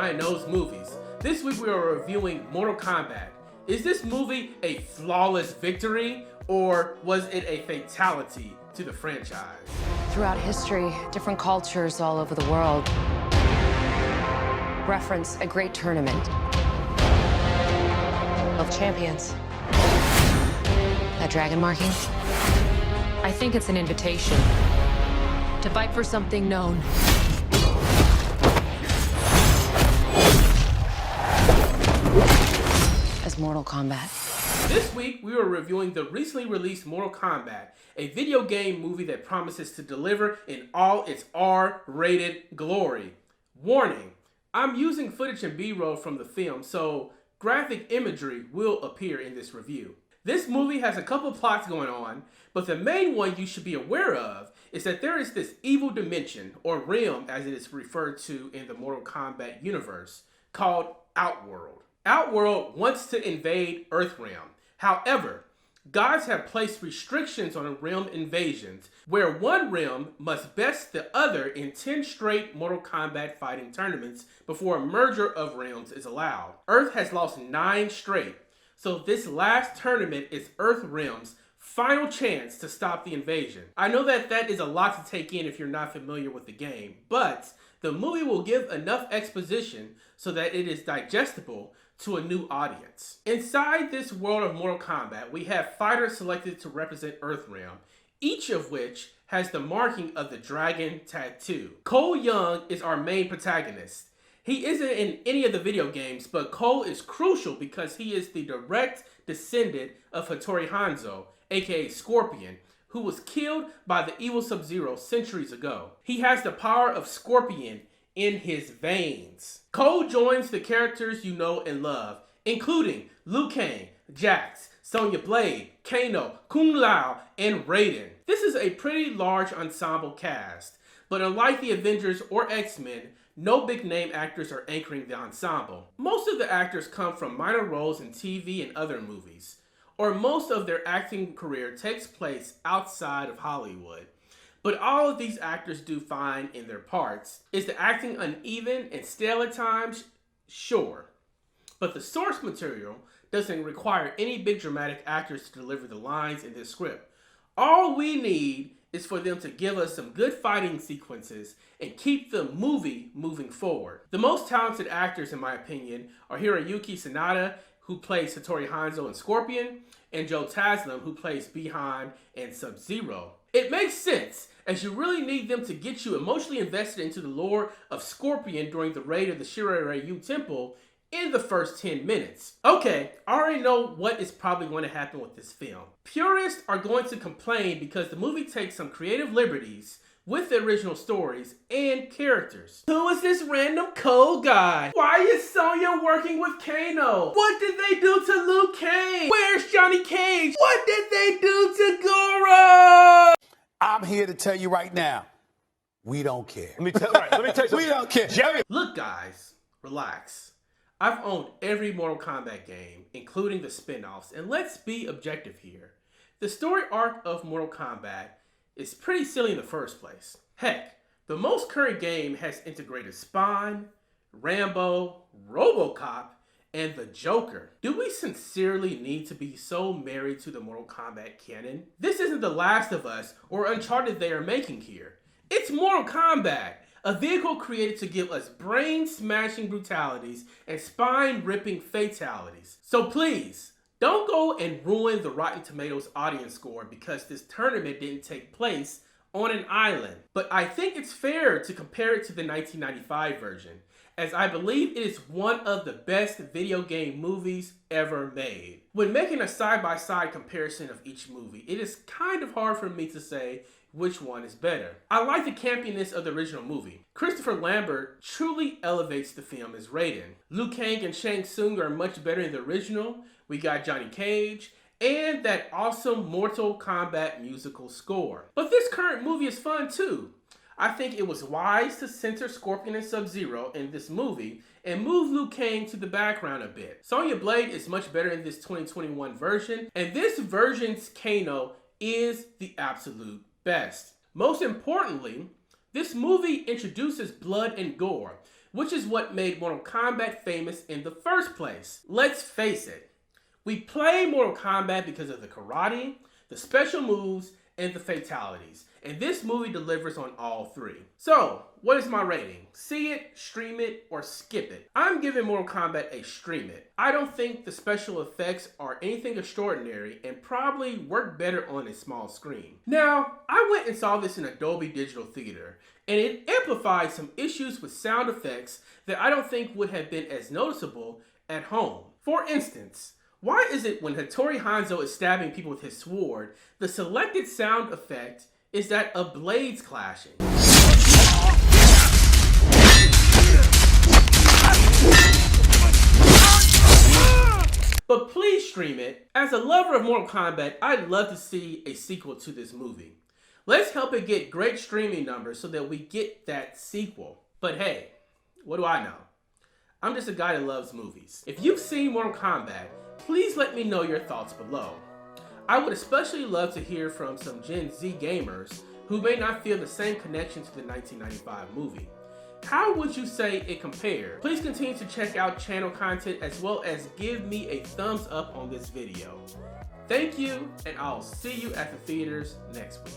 Bryon Knows Movies. This week we are reviewing Mortal Kombat. Is this movie a flawless victory, or was it a fatality to the franchise? Throughout history, different cultures all over the world reference a great tournament of champions. That dragon marking? I think it's an invitation to fight for something known. As Mortal Kombat. This week, we are reviewing the recently released Mortal Kombat, a video game movie that promises to deliver in all its R-rated glory. Warning, I'm using footage and B-roll from the film, so graphic imagery will appear in this review. This movie has a couple plots going on, but the main one you should be aware of is that there is this evil dimension, or realm as it is referred to in the Mortal Kombat universe, called Outworld. Outworld wants to invade Earthrealm. However, gods have placed restrictions on realm invasions, where one realm must best the other in 10 straight Mortal Kombat fighting tournaments before a merger of realms is allowed. Earth has lost 9 straight, so this last tournament is Earthrealm's final chance to stop the invasion. I know that is a lot to take in if you're not familiar with the game, but the movie will give enough exposition so that it is digestible to a new audience. Inside this world of Mortal Kombat, we have fighters selected to represent Earthrealm, each of which has the marking of the dragon tattoo. Cole Young is our main protagonist. He isn't in any of the video games, but Cole is crucial because he is the direct descendant of Hattori Hanzo, aka Scorpion, who was killed by the evil Sub-Zero centuries ago. He has the power of Scorpion in his veins. Cole joins the characters you know and love, including Liu Kang, Jax, Sonya Blade, Kano, Kung Lao, and Raiden. This is a pretty large ensemble cast, but unlike the Avengers or X-Men, no big name actors are anchoring the ensemble. Most of the actors come from minor roles in TV and other movies, or most of their acting career takes place outside of Hollywood. But all of these actors do fine in their parts. Is the acting uneven and stale at times? Sure. But the source material doesn't require any big dramatic actors to deliver the lines in this script. All we need is for them to give us some good fighting sequences and keep the movie moving forward. The most talented actors, in my opinion, are Hiroyuki Sanada, who plays Hattori Hanzo and Scorpion, and Joe Taslim, who plays Bi-Han and Sub-Zero. It makes sense, as you really need them to get you emotionally invested into the lore of Scorpion during the raid of the Shirei-Ryu Temple in the first 10 minutes. Okay, I already know what is probably going to happen with this film. Purists are going to complain because the movie takes some creative liberties with the original stories and characters. Who is this random Cole guy? Why is Sonya working with Kano? What did they do to Liu Kang? Where's Johnny Cage? What did they do to Goro? I'm here to tell you right now, we don't care. Let me tell you something. We don't care. Jerry. Look guys, relax. I've owned every Mortal Kombat game, including the spin-offs, and let's be objective here. The story arc of Mortal Kombat is pretty silly in the first place. Heck, the most current game has integrated Spawn, Rambo, RoboCop, and the Joker. Do we sincerely need to be so married to the Mortal Kombat canon? This isn't The Last of Us or Uncharted they are making here. It's Mortal Kombat, a vehicle created to give us brain-smashing brutalities and spine-ripping fatalities. So please, don't go and ruin the Rotten Tomatoes audience score because this tournament didn't take place on an island. But I think it's fair to compare it to the 1995 version, as I believe it is one of the best video game movies ever made. When making a side-by-side comparison of each movie, it is kind of hard for me to say which one is better. I like the campiness of the original movie. Christopher Lambert truly elevates the film as Raiden. Liu Kang and Shang Tsung are much better in the original. We got Johnny Cage, and that awesome Mortal Kombat musical score. But this current movie is fun too. I think it was wise to center Scorpion and Sub-Zero in this movie and move Liu Kang to the background a bit. Sonya Blade is much better in this 2021 version, and this version's Kano is the absolute best. Most importantly, this movie introduces blood and gore, which is what made Mortal Kombat famous in the first place. Let's face it, we play Mortal Kombat because of the karate, the special moves, and the fatalities, and this movie delivers on all three. So, what is my rating? See it, stream it, or skip it? I'm giving Mortal Kombat a stream it. I don't think the special effects are anything extraordinary and probably work better on a small screen. Now, I went and saw this in Dolby Digital Theater, and it amplified some issues with sound effects that I don't think would have been as noticeable at home. For instance, why is it when Hattori Hanzo is stabbing people with his sword, the selected sound effect is that of blades clashing? But please stream it. As a lover of Mortal Kombat, I'd love to see a sequel to this movie. Let's help it get great streaming numbers so that we get that sequel. But hey, what do I know? I'm just a guy that loves movies. If you've seen Mortal Kombat, please let me know your thoughts below. I would especially love to hear from some Gen Z gamers who may not feel the same connection to the 1995 movie. How would you say it compared? Please continue to check out channel content as well as give me a thumbs up on this video. Thank you, and I'll see you at the theaters next week.